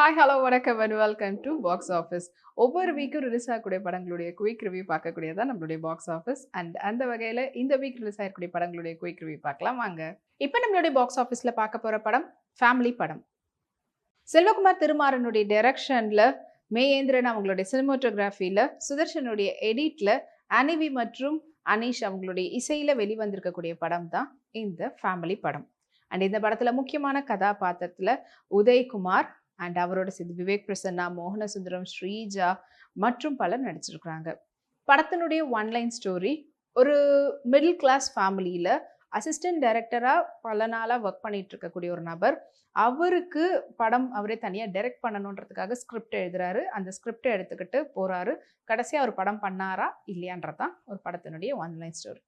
Hi hello வணக்கம் and welcome to box office. ஒவ்வொரு வீக்கும் release ஆகக்கூடிய படங்களுடைய குயிக் ரிவ்யூ பார்க்கக்கூடியதான் நம்மளுடைய பாக்ஸ் ஆஃபீஸ். அண்ட் அந்த வகையில் இந்த வீக் ரிலீஸ் ஆகக்கூடிய படங்களுடைய குயிக் ரிவ்யூ பார்க்கலாம் வாங்க. இப்போ நம்மளுடைய பாக்ஸ் ஆஃபீஸில் பார்க்க போகிற படம் ஃபேமிலி படம். செல்வகுமார் திருமாறனுடைய டைரக்ஷனில், மேயேந்திரன் அவங்களுடைய சினிமோட்டோகிராஃபியில், சுதர்ஷனுடைய எடிட்டில், அனிவி மற்றும் அனீஷ் அவங்களுடைய இசையில் வெளிவந்திருக்கக்கூடிய படம் தான் இந்த ஃபேமிலி படம். அண்ட் இந்த படத்தில் முக்கியமான கதாபாத்திரத்தில் உதயகுமார் அண்ட் அவரோட சேர்ந்து விவேக் பிரசன்னா, மோகனசுந்தரம், ஸ்ரீஜா மற்றும் பலர் நடிச்சிருக்கிறாங்க. படத்தினுடைய ஒன்லைன் ஸ்டோரி, ஒரு மிடில் கிளாஸ் ஃபேமிலியில் அசிஸ்டன்ட் டைரக்டராக பல நாளாக ஒர்க் பண்ணிட்டு இருக்கக்கூடிய ஒரு நபர், அவருக்கு படம் அவரே தனியாக டைரக்ட் பண்ணணுன்றதுக்காக ஸ்கிரிப்ட் எழுதுறாரு. அந்த ஸ்கிரிப்டை எடுத்துக்கிட்டு போகிறாரு. கடைசியாக ஒரு படம் பண்ணாரா இல்லையான்றதான் ஒரு படத்தினுடைய one line story.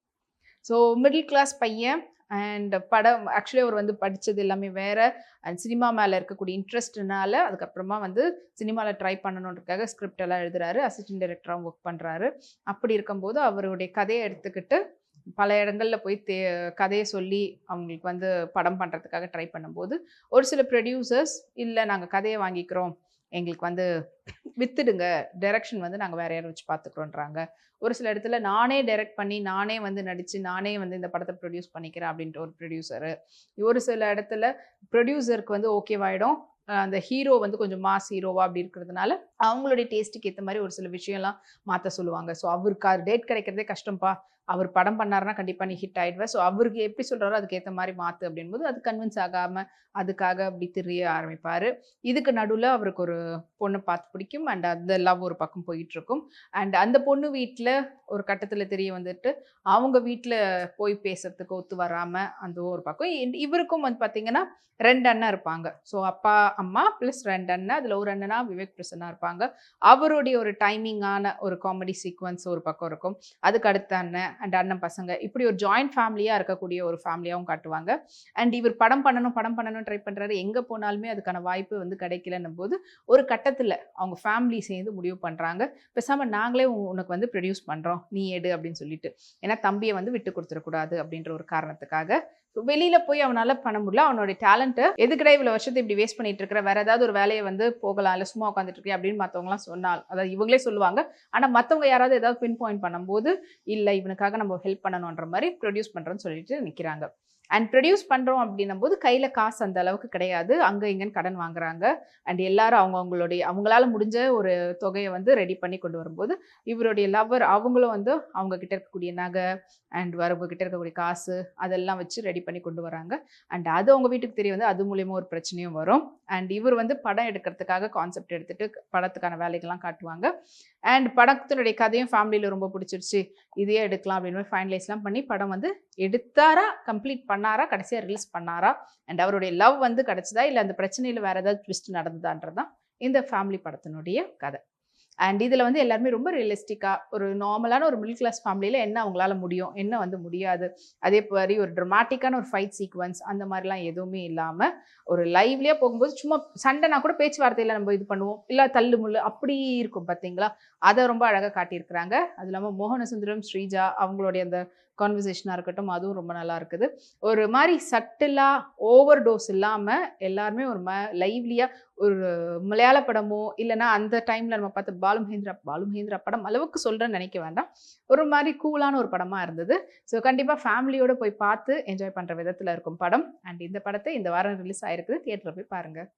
So middle class பையன் அண்ட் படம் ஆக்சுவலி அவர் வந்து படித்தது எல்லாமே வேறு. அண்ட் சினிமா மேலே இருக்கக்கூடிய இன்ட்ரெஸ்ட்னால அதுக்கப்புறமா வந்து சினிமாவில் ட்ரை பண்ணணுன்றதுக்காக ஸ்கிரிப்ட் எல்லாம் எழுதுறாரு. அசிஸ்டன்ட் டைரக்டராக ஒர்க் பண்ணுறாரு. அப்படி இருக்கும்போது அவருடைய கதையை எடுத்துக்கிட்டு பல இடங்களில் போய் கதையை சொல்லி அவங்களுக்கு வந்து படம் பண்ணுறதுக்காக ட்ரை பண்ணும்போது ஒரு சில ப்ரொடியூசர்ஸ், இல்லை நாங்கள் கதையை வாங்கிக்கிறோம், எங்களுக்கு வந்து வித்துடுங்க, டைரக்ஷன் வந்து நாங்கள் வேற யாரும் வச்சு பார்த்துக்குறோன்றாங்க. ஒரு சில இடத்துல நானே டைரக்ட் பண்ணி நானே வந்து நடித்து நானே வந்து இந்த படத்தை ப்ரொடியூஸ் பண்ணிக்கிறேன் அப்படின்ட்டு ஒரு ப்ரொடியூசரு. ஒரு சில இடத்துல ப்ரொடியூசருக்கு வந்து ஓகேவாயிடும், அந்த ஹீரோ வந்து கொஞ்சம் மாஸ் ஹீரோவா அப்படி இருக்கிறதுனால அவங்களுடைய டேஸ்ட்டுக்கு ஏற்ற மாதிரி ஒரு சில விஷயம்லாம் மாற்ற சொல்லுவாங்க. ஸோ அவருக்கு டேட் கிடைக்கிறதே கஷ்டம்ப்பா, அவர் படம் பண்ணாருன்னா கண்டிப்பாக நீ ஹிட் ஆகிடுவேன், ஸோ அவருக்கு எப்படி சொல்கிறாரோ அதுக்கு ஏற்ற மாதிரி மாற்று அப்படின்போது அது கன்வின்ஸ் ஆகாமல் அதுக்காக அப்படி தெரிய ஆரம்பிப்பார். இதுக்கு நடுவில் அவருக்கு ஒரு பொண்ணை பார்த்து பிடிக்கும் அண்ட் அந்த லவ் ஒரு பக்கம் போயிட்டுருக்கும். அண்ட் அந்த பொண்ணு வீட்டில் ஒரு கட்டத்தில் தெரிய வந்துட்டு அவங்க வீட்டில் போய் பேசுறதுக்கு ஒத்து வராமல் அந்த ஒரு பக்கம். இவருக்கும் வந்து பார்த்திங்கன்னா 2 அண்ணன் இருப்பாங்க. ஸோ அப்பா அம்மா ப்ளஸ் 2 அண்ணன். அதில் ஒரு அண்ணனா விவேக் பிரசன்னா இருப்பாங்க. அவருடைய ஒரு டைமிங்கான ஒரு காமெடி சீக்வன்ஸ் ஒரு பக்கம் இருக்கும். அதுக்கு அடுத்த அண்ணன் அண்ட் அண்ணன் பசங்க, இப்படி ஒரு ஜாயிண்ட் ஃபேமிலியாக இருக்கக்கூடிய ஒரு ஃபேமிலியாகவும் காட்டுவாங்க. அண்ட் இவர் படம் பண்ணணும் ட்ரை பண்ணுறாரு. எங்கே போனாலுமே அதுக்கான வாய்ப்பு வந்து கிடைக்கலன்னும் போது ஒரு கட்டத்தில் அவங்க ஃபேமிலி சேர்ந்து முடிவு பண்ணுறாங்க, பேசாமல் நாங்களே உனக்கு வந்து ப்ரொடியூஸ் பண்ணுறோம், நீ எடு அப்படின்னு சொல்லிட்டு. ஏன்னா தம்பியை வந்து விட்டு கொடுத்துடக்கூடாது அப்படின்ற ஒரு காரணத்துக்காக. வெளியில் போய் அவனால் பண்ண முடியல. அவனுடைய டேலண்ட்டு எதுக்கடா இவ்வளோ வருஷத்தை இப்படி வேஸ்ட் பண்ணிட்டு இருக்கிற, வேற ஏதாவது ஒரு வேலையை வந்து போகலாம், இல்லை சும்மா உட்காந்துட்டு இருக்கேன் அப்படின்னு மற்றவங்களாம் சொன்னால், அதாவது இவங்களே சொல்லுவாங்க. ஆனால் மற்றவங்க யாராவது ஏதாவது பின் பாயிண்ட் பண்ணும்போது இல்லை இவனுக்காக நம்ம ஹெல்ப் பண்ணணுன்ற மாதிரி ப்ரொடியூஸ் பண்ணுறோன்னு சொல்லிட்டு நிற்கிறாங்க. அண்ட் ப்ரொடியூஸ் பண்ணுறோம் அப்படின்னும் போது கையில் காசு அந்த அளவுக்கு கிடையாது. அங்கே இங்கேன்னு கடன் வாங்குறாங்க. அண்ட் எல்லாரும் அவங்களால முடிஞ்ச ஒரு தொகையை வந்து ரெடி பண்ணி கொண்டு வரும்போது இவருடைய லவ்வர் அவங்களும் வந்து அவங்க கிட்ட இருக்கக்கூடிய நகை அண்ட் வரவங்க கிட்ட இருக்கக்கூடிய காசு அதெல்லாம் வச்சு ரெடி பண்ணி கொண்டு வராங்க. அண்ட் அது அவங்க வீட்டுக்கு தெரிய வந்து அது மூலியமாக ஒரு பிரச்சனையும் வரும். அண்ட் இவர் வந்து படம் எடுக்கிறதுக்காக கான்செப்ட் எடுத்துகிட்டு படத்துக்கான வேலைகள்லாம் காட்டுவாங்க. அண்ட் படத்தினுடைய கதையும் ஃபேமிலியில் ரொம்ப பிடிச்சிருச்சு, இதையே எடுக்கலாம் அப்படின்னு ஃபைனலைஸ்லாம் பண்ணி படம் வந்து எடுத்தாரா, கம்ப்ளீட் பண்ணாரா, கடைசியாக ரிலீஸ் பண்ணாரா, அண்ட் அவருடைய லவ் வந்து கிடச்சதா, இல்லை அந்த பிரச்சனையில் வேறு ஏதாவது ட்விஸ்ட் நடந்ததான்றதான் இந்த ஃபேமிலி படத்தினுடைய கதை. அண்ட் இதில் வந்து எல்லாருமே ரொம்ப ரியலிஸ்டிக்காக ஒரு நார்மலான ஒரு மிடில் கிளாஸ் ஃபேமிலியில் என்ன அவங்களால முடியும், என்ன வந்து முடியாது, அதே மாதிரி ஒரு ட்ரமாட்டிக்கான ஒரு ஃபைட் சீக்வன்ஸ் அந்த மாதிரிலாம் எதுவுமே இல்லாமல் ஒரு லைவ்லியாக போகும்போது சும்மா சண்டைனா கூட பேச்சுவார்த்தையில் நம்ம இது பண்ணுவோம், இல்லை தள்ளு முள்ளு அப்படி இருக்கும் பார்த்தீங்களா, அதை ரொம்ப அழகாக காட்டியிருக்கிறாங்க. அது இல்லாமல் மோகனசுந்தரம், ஸ்ரீஜா அவங்களுடைய அந்த கான்வர்சேஷனாக இருக்கட்டும் அதுவும் ரொம்ப நல்லா இருக்குது. ஒரு மாதிரி சட்டிலாக ஓவர் டோஸ் இல்லாமல் எல்லாருமே ஒரு லைவ்லியாக ஒரு மலையாள படமோ இல்லைனா அந்த டைமில் நம்ம பார்த்த பாலுமகேந்திரா படம் அளவுக்கு சொல்கிறேன்னு நினைக்க வேண்டாம், ஒரு மாதிரி கூலான ஒரு படமாக இருந்தது. ஸோ கண்டிப்பாக ஃபேமிலியோடு போய் பார்த்து என்ஜாய் பண்ணுற விதத்தில் இருக்கும் படம். அண்ட் இந்த படத்தை இந்த வாரம் ரிலீஸ் ஆகிருக்குது, தியேட்டரில் போய் பாருங்கள்.